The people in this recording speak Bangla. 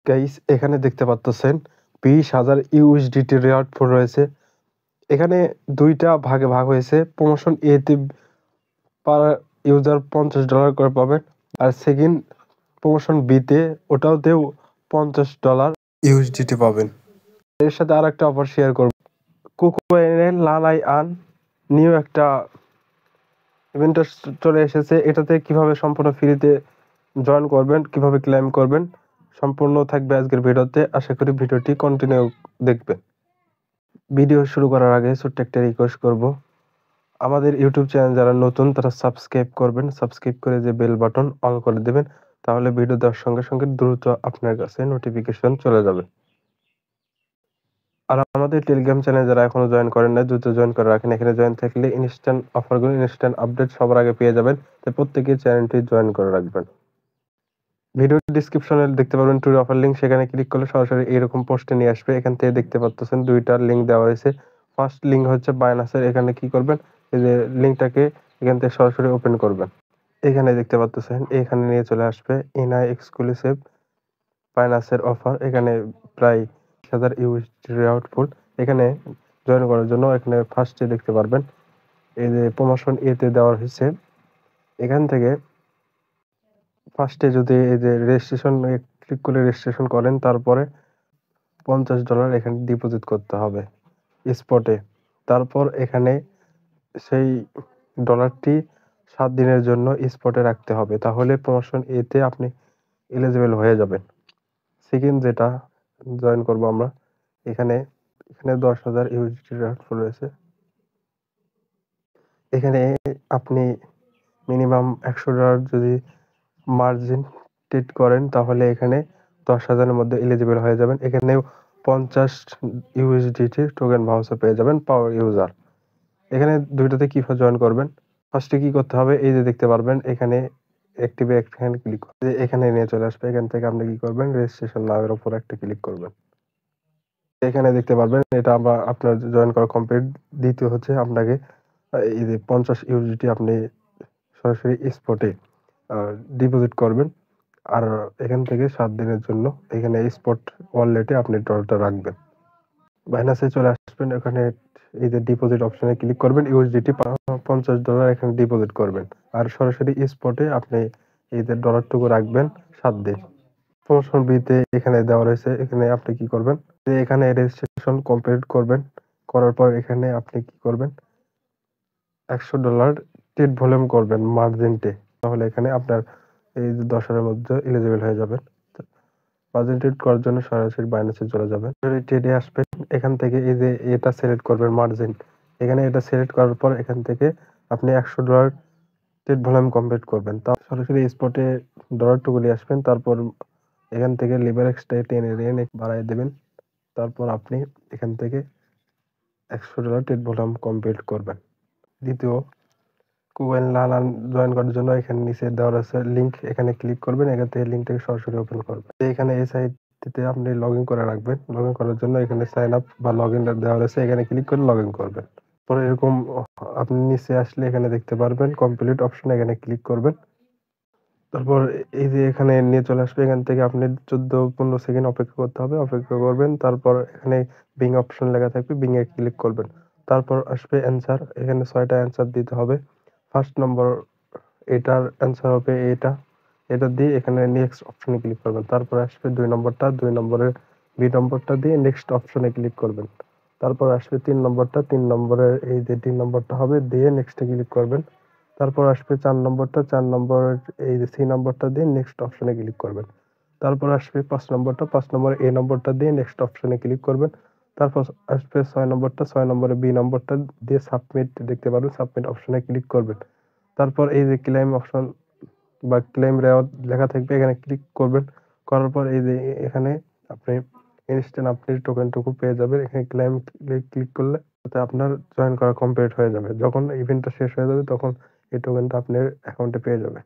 গাইস এখানে দেখতে পাচ্ছেন 20,000 ইউএসডিটি রেওয়ার্ড ফুল রয়েছে। এখানে দুইটা ভাগে ভাগ হয়েছে। প্রমোশন এ তে পার ইউজার $50 করে পাবেন, আর সেকেন্ড প্রমোশন বি তে ওটাতেও $50 ইউএসডিটি পাবেন। এর সাথে আর একটা অফার শেয়ার করব। কুকোয়েনের লালাই আন নিউ একটা ইভেন্ট চলে এসেছে। এটাতে কিভাবে সম্পূর্ণ ফ্রিতে জয়েন করবেন, কিভাবে ক্লেম করবেন, সম্পূর্ণ থাকবে আজকের ভিডিওতে। আশা করি ভিডিওটি কন্টিনিউ দেখবেন। ভিডিও শুরু করার আগে ছোট্ট একটা রিকোয়েস্ট করব, আমাদের ইউটিউব চ্যানেল যারা নতুন তারা সাবস্ক্রাইব করবেন, সাবস্ক্রাইব করে যে বেল বাটন অল করে দেবেন, তাহলে ভিডিও দেওয়ার সঙ্গে সঙ্গে দ্রুত আপনার কাছে নোটিফিকেশন চলে যাবে। আর আমাদের টেলিগ্রাম চ্যানেল যারা এখনো জয়েন করেন না, দ্রুত জয়েন করে রাখেন। এখানে জয়েন থাকলে ইনস্ট্যান্ট অফারগুলো, ইনস্ট্যান্ট আপডেট সবার আগে পেয়ে যাবেন। তাই প্রত্যেকেই চ্যানেলটি জয়েন করে রাখবেন। ভিডিও ডিসক্রিপশনে দেখতে পারবেন ট্যুর অফার লিঙ্ক, সেখানে ক্লিক করলে সরাসরি এরকম পোস্টে নিয়ে আসবে। এখান থেকে দেখতে পাচ্ছেন দুইটা লিঙ্ক দেওয়া হয়েছে। ফার্স্ট লিঙ্ক হচ্ছে বাইনান্সের। এখানে কি করবেন, এই যে লিঙ্কটাকে এখান থেকে সরাসরি ওপেন করবেন। এখানে দেখতে পাচ্ছেন, এখানে নিয়ে চলে আসবে এনআই এক্সক্লুসিভ বাইনান্সের অফার। এখানে প্রায় 1000 ইউএসডি রেওয়ার্ড ফুল। এখানে জয়েন করার জন্য এখানে ফার্স্টে দেখতে পারবেন এই যে প্রমোশন এ তে দেওয়া হয়েছে। এখান থেকে ফার্স্টে যদি এই যে রেজিস্ট্রেশন ক্লিক করে রেজিস্ট্রেশন করেন, তারপরে $50 এখানে ডিপোজিট করতে হবে স্পটে। তারপর এখানে সেই ডলারটি 7 দিনের জন্য স্পটে রাখতে হবে, তাহলে প্রমোশন এ তে আপনি এলিজিবল হয়ে যাবেন। সেকেন্ড যেটা জয়েন করব আমরা, এখানে এখানে 10,000 ইউএসডি রেওয়ার্ড ফুল রয়েছে। এখানে আপনি মিনিমাম $100 যদি মার্জিন ট্রেড করেন, তাহলে এখানে 10,000-এর মধ্যে এলিজিবল হয়ে যাবেন। এখানেও 50 ইউএসডিটি টোকেন ভাউচার পেয়ে যাবেন পাওয়ার ইউজার। এখানে দুইটাতে কিভাবে জয়েন করবেন, ফার্স্টে কি করতে হবে, এই যে দেখতে পারবেন এখানে অ্যাক্টিভে এখানে ক্লিক করে এখানে নিয়ে চলে আসবে। এখান থেকে আপনি কি করবেন, রেজিস্ট্রেশন নাও এর উপর একটা ক্লিক করবেন। এখানে দেখতে পারবেন এটা আপনার জয়েন করা কমপ্লিট। দ্বিতীয় হচ্ছে আপনাকে এই যে 50 ইউএসডিটি আপনি সরাসরি স্পটে ডিপোজিট করবেন। আর এখান থেকে 7 দিনের জন্য এখানে স্পট ওয়ালেটে আপনি ডলারটা রাখবেন। বাইন্যান্সে চলে আসবেন, এখানে এই যে ডিপোজিট অপশনে ক্লিক করবেন, ইউএসডিটি $50 এখানে ডিপোজিট করবেন। আর সরাসরি স্পটে আপনি এই যে ডলারটুকু রাখবেন 7 দিন। প্রমোশন বিতে এখানে দেওয়া রয়েছে। এখানে আপনি কি করবেন, যে এখানে রেজিস্ট্রেশন কমপ্লিট করবেন। করার পর এখানে আপনি কি করবেন, $100 ট্রেড ভলিউম করবেন মার্জিনটে, তাহলে এখানে আপনার এই যে 10,000-এর মধ্যে এলিজিবল হয়ে যাবেন। মার্জিন ট্রেড করার জন্য সরাসরি বাইন্যান্সে চলে যাবেন, ট্রেডে আসবেন। এখান থেকে এই যে এটা সিলেক্ট করবেন মার্জিন। এখানে এটা সিলেক্ট করার পর এখান থেকে আপনি $100 ট্রেড ভলিউম কমপ্লিট করবেন। তা সরাসরি স্পটে ডলারটুকু নিয়ে আসবেন। তারপর এখান থেকে লিভারেক্সটা টেনে বাড়াই দেবেন। তারপর আপনি এখান থেকে $100 ট্রেড ভলিউম কমপ্লিট করবেন। দ্বিতীয় কুয়েন লালান জয়েন করার জন্য এখানে নিচে দেওয়া রয়েছে লিঙ্ক, এখানে ক্লিক করবেন। এখান থেকে লিঙ্কটাকে সরাসরি ওপেন করবেন। এখানে এই সাইটটিতে আপনি লগ ইন করে রাখবেন। লগ ইন করার জন্য এখানে সাইন আপ বা লগ ইন দেওয়া রয়েছে, এখানে ক্লিক করে লগ ইন করবেন। পরে এরকম আপনি নিচে আসলে এখানে দেখতে পারবেন কমপ্লিট অপশন, এখানে ক্লিক করবেন। তারপর এই যে এখানে নিয়ে চলে আসবে। এখান থেকে আপনি 14-15 সেকেন্ড অপেক্ষা করতে হবে, অপেক্ষা করবেন। তারপর এখানে বিং অপশন লেখা থাকবে, বিং এ ক্লিক করবেন। তারপর আসবে অ্যান্সার, এখানে 6টা অ্যান্সার দিতে হবে। ফার্স্ট নম্বর এটার অ্যান্সার হবে এটা, এটা দিয়ে এখানে নেক্সট অপশনে ক্লিক করবেন। তারপর আসবে 2 নম্বরটা, 2 নম্বরের বি নম্বরটা দিয়ে নেক্সট অপশনে ক্লিক করবেন। তারপর আসবে 3 নম্বরটা, 3 নম্বরের এই যে 3 নম্বরটা হবে দিয়ে নেক্সটে ক্লিক করবেন। তারপর আসবে 4 নম্বরটা, 4 নম্বরের এই যে সি নম্বরটা দিয়ে নেক্সট অপশনে ক্লিক করবেন। তারপর আসবে 5 নম্বরটা, 5 নম্বরের এ নম্বরটা দিয়ে নেক্সট অপশনে ক্লিক করবেন। তারপর আসবে 6 নম্বরটা, 6 নম্বরের বি নম্বরটা দিয়ে সাবমিট দেখতে পারবেন, সাবমিট অপশনে ক্লিক করবেন। তারপর এই যে ক্লেম অপশন বা ক্লেম রেওয়ার্ড লেখা থাকবে, এখানে ক্লিক করবেন। করার পর এই যে এখানে আপনি ইনস্ট্যান্ট আপনি টোকেনটুকু পেয়ে যাবেন। এখানে ক্লেম ক্লিক করলে তাতে আপনার জয়েন করা কমপ্লিট হয়ে যাবে। যখন ইভেন্টটা শেষ হয়ে যাবে তখন এই টোকেনটা আপনার অ্যাকাউন্টে পেয়ে যাবে।